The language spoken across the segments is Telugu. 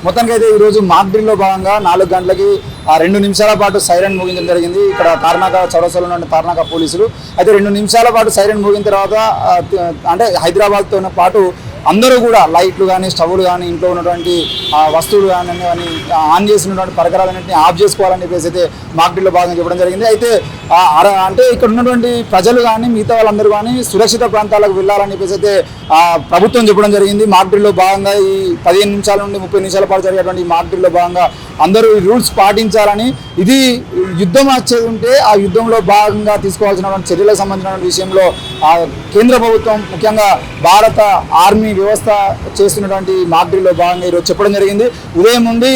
మొత్తానికి అయితే ఈరోజు మాక్ డ్రిల్లో భాగంగా 4 గంటలకి 2 నిమిషాల పాటు సైరన్ మోగించడం జరిగింది. ఇక్కడ తార్నాక చౌరస్తాలో ఉన్న తార్నాక పోలీసులు అయితే 2 నిమిషాల పాటు సైరన్ మోగిన తర్వాత అంటే హైదరాబాద్తో పాటు అందరూ కూడా లైట్లు కానీ స్టవ్లు కానీ ఇంట్లో ఉన్నటువంటి వస్తువులు కానీ ఆన్ చేసినటువంటి పరికరాలన్నింటినీ ఆఫ్ చేసుకోవాలని చెప్పేసి అయితే మాక్ డ్రిల్లో భాగంగా చెప్పడం జరిగింది. అయితే అంటే ఇక్కడ ఉన్నటువంటి ప్రజలు కానీ మిగతా వాళ్ళందరూ కానీ సురక్షిత ప్రాంతాలకు వెళ్ళాలని చెప్పేసి అయితే ప్రభుత్వం చెప్పడం జరిగింది. మాక్ డ్రిల్లో భాగంగా ఈ 15 నిమిషాల నుండి 30 నిమిషాల పాటు జరిగేటువంటి మాక్ డ్రిల్లో భాగంగా అందరూ ఈ రూల్స్ పాటించాలని, ఇది యుద్ధం వచ్చేది ఉంటే ఆ యుద్ధంలో భాగంగా తీసుకోవాల్సినటువంటి చర్యలకు సంబంధించిన విషయంలో కేంద్ర ప్రభుత్వం ముఖ్యంగా భారత ఆర్మీ వ్యవస్థ చేస్తున్నటువంటి మాక్ డ్రిల్లో భాగంగా ఈరోజు చెప్పడం జరిగింది. ఉదయం నుండి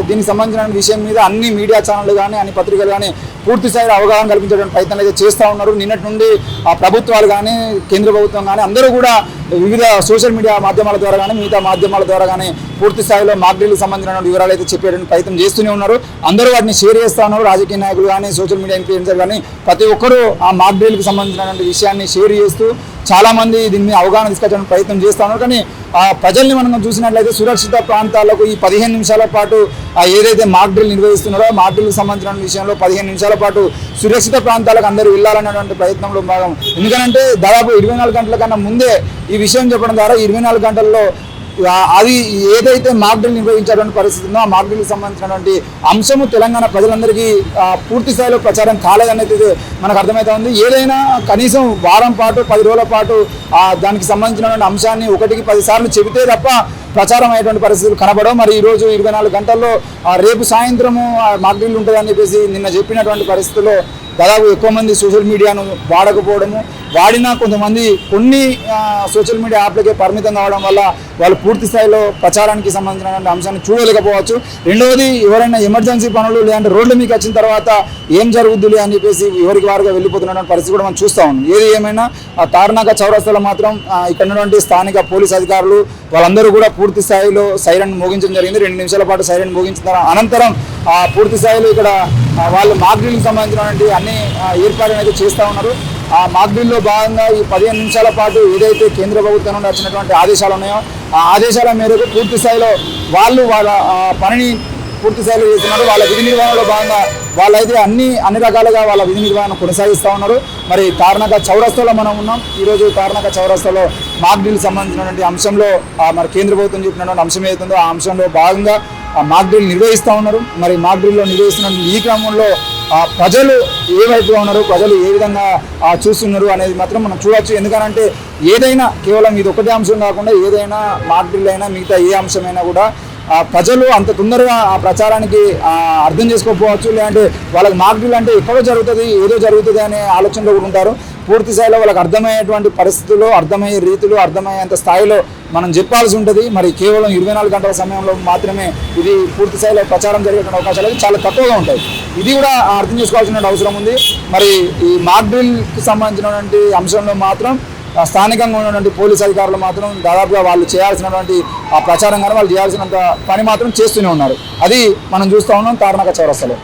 దీనికి సంబంధించిన విషయం మీద అన్ని మీడియా ఛానళ్ళు కానీ అన్ని పత్రికలు కానీ పూర్తి స్థాయిలో అవగాహన కల్పించేటువంటి ప్రయత్నం అయితే చేస్తూ ఉన్నారు. నిన్నటి నుండి ప్రభుత్వాలు కానీ కేంద్ర ప్రభుత్వం కానీ అందరూ కూడా వివిధ సోషల్ మీడియా మాధ్యమాల ద్వారా కానీ మిగతా మాధ్యమాల ద్వారా కానీ పూర్తి స్థాయిలో మాక్ డ్రిల్కి సంబంధించిన వివరాలు అయితే చెప్పేటువంటి ప్రయత్నం చేస్తూనే ఉన్నారు. అందరూ వాటిని షేర్ చేస్తూ ఉన్నారు. రాజకీయ నాయకులు కానీ సోషల్ మీడియా ఇన్ఫ్లుయెన్సర్ కానీ ప్రతి ఒక్కరూ ఆ మాక్ డ్రిల్కి సంబంధించినటువంటి విషయాన్ని షేర్ చేస్తూ చాలామంది దీన్ని అవగాహన తీసుకొచ్చడానికి ప్రయత్నం చేస్తూ ఉన్నారు. కానీ ప్రజల్ని మనం చూసినట్లయితే సురక్షిత ప్రాంతాలకు ఈ 15 నిమిషాల పాటు ఏదైతే మాక్ డ్రిల్ నిర్వహిస్తున్నారో మాక్ డ్రిల్కి సంబంధించిన విషయంలో 15 నిమిషాల పాటు సురక్షిత ప్రాంతాలకు అందరూ వెళ్ళాలనేటువంటి ప్రయత్నంలో భాగం. ఎందుకంటే దాదాపు 24 గంటల కన్నా ముందే ఈ విషయం చెప్పడం ద్వారా 24 గంటల్లో అది ఏదైతే మాక్ డ్రిల్ నిర్వహించేటువంటి పరిస్థితి ఉందో ఆ మాక్ డ్రిల్కి సంబంధించినటువంటి అంశము తెలంగాణ ప్రజలందరికీ పూర్తి స్థాయిలో ప్రచారం కాలేదనేది మనకు అర్థమవుతుంది. ఏదైనా కనీసం వారం పాటు 10 రోజుల పాటు దానికి సంబంధించినటువంటి అంశాన్ని 1కి 10 సార్లు చెబితే తప్ప ప్రచారం అయ్యేటువంటి పరిస్థితులు కనబడవు. మరి ఈరోజు 24 గంటల్లో రేపు సాయంత్రము మాక్ డ్రిల్ ఉంటుందని చెప్పేసి నిన్న చెప్పినటువంటి పరిస్థితుల్లో దాదాపు ఎక్కువ మంది సోషల్ మీడియాను వాడకపోవడము, వాడినా కొంతమంది కొన్ని సోషల్ మీడియా యాప్లకే పరిమితం కావడం వల్ల వాళ్ళు పూర్తి స్థాయిలో ప్రచారానికి సంబంధించిన అంశాన్ని చూడలేకపోవచ్చు. రెండవది, ఎవరైనా ఎమర్జెన్సీ పనులు లేదంటే రోడ్లు మీకు వచ్చిన తర్వాత ఏం జరుగుద్దులే అని చెప్పేసి ఎవరికి వారుగా వెళ్ళిపోతున్నటువంటి పరిస్థితి కూడా మనం చూస్తూ ఉన్నాం. ఏది ఏమైనా తార్నాక చౌరస్తాలో మాత్రం ఇక్కడ ఉన్నటువంటి స్థానిక పోలీస్ అధికారులు వాళ్ళందరూ కూడా పూర్తి స్థాయిలో సైరన్ మోగించడం జరిగింది. 2 నిమిషాల పాటు సైరన్ మోగించిన అనంతరం పూర్తి స్థాయిలో ఇక్కడ వాళ్ళు మాక్ డ్రిల్కి సంబంధించినటువంటి అన్ని ఏర్పాట్లు అయితే చేస్తూ ఉన్నారు. ఆ మాక్ డ్రిల్లో భాగంగా ఈ 15 నిమిషాల పాటు ఏదైతే కేంద్ర ప్రభుత్వం నుండి వచ్చినటువంటి ఆదేశాలు ఉన్నాయో ఆ ఆదేశాల మేరకు పూర్తి స్థాయిలో వాళ్ళు వాళ్ళ పనిని పూర్తి స్థాయిలో చేస్తున్నారు. వాళ్ళ విధి నిర్వహణలో భాగంగా వాళ్ళైతే అన్ని రకాలుగా వాళ్ళ విధి నిర్వహణ కొనసాగిస్తూ ఉన్నారు. మరి తార్నాక చౌరస్తాలో మనం ఉన్నాం. ఈరోజు తార్నాక చౌరస్తాలో మాక్ డ్రిల్ సంబంధించినటువంటి అంశంలో మరి కేంద్ర ప్రభుత్వం చెప్పినటువంటి అంశం ఏదైతుందో ఆ అంశంలో భాగంగా మాక్ డ్రిల్ నిర్వహిస్తూ ఉన్నారు. మరి మాక్ డ్రిల్లో నిర్వహిస్తున్న ఈ క్రమంలో ప్రజలు ఏ వైపుగా ఉన్నారు, ప్రజలు ఏ విధంగా చూస్తున్నారు అనేది మాత్రం మనం చూడవచ్చు. ఎందుకనంటే ఏదైనా కేవలం ఇది ఒకటే అంశం కాకుండా ఏదైనా మాక్ డ్రిల్ అయినా మిగతా ఏ అంశమైనా కూడా ప్రజలు అంత తొందరగా ఆ ప్రచారానికి అర్థం చేసుకోకపోవచ్చు. లేదంటే వాళ్ళకి మాక్ డ్రిల్ అంటే ఎక్కడో జరుగుతుంది ఏదో జరుగుతుంది అనే ఆలోచనలో కూడా ఉంటారు. పూర్తి స్థాయిలో వాళ్ళకి అర్థమయ్యేటువంటి పరిస్థితుల్లో అర్థమయ్యే రీతిలో అర్థమయ్యేంత స్థాయిలో మనం చెప్పాల్సి ఉంటుంది. మరి కేవలం 24 గంటల సమయంలో మాత్రమే ఇది పూర్తి స్థాయిలో ప్రచారం జరిగేటువంటి అవకాశాలు చాలా తక్కువగా ఉంటాయి. ఇది కూడా అర్థం చేసుకోవాల్సిన అవసరం ఉంది. మరి ఈ మాక్ డ్రిల్కి సంబంధించినటువంటి అంశంలో మాత్రం స్థానికంగా ఉన్నటువంటి పోలీస్ అధికారులు మాత్రం దాదాపుగా వాళ్ళు చేయాల్సినటువంటి ప్రచారం కానీ వాళ్ళు చేయాల్సినంత పని మాత్రం చేస్తూనే ఉన్నారు. అది మనం చూస్తూ ఉన్నాం తార్నాక చౌరస్తాలో.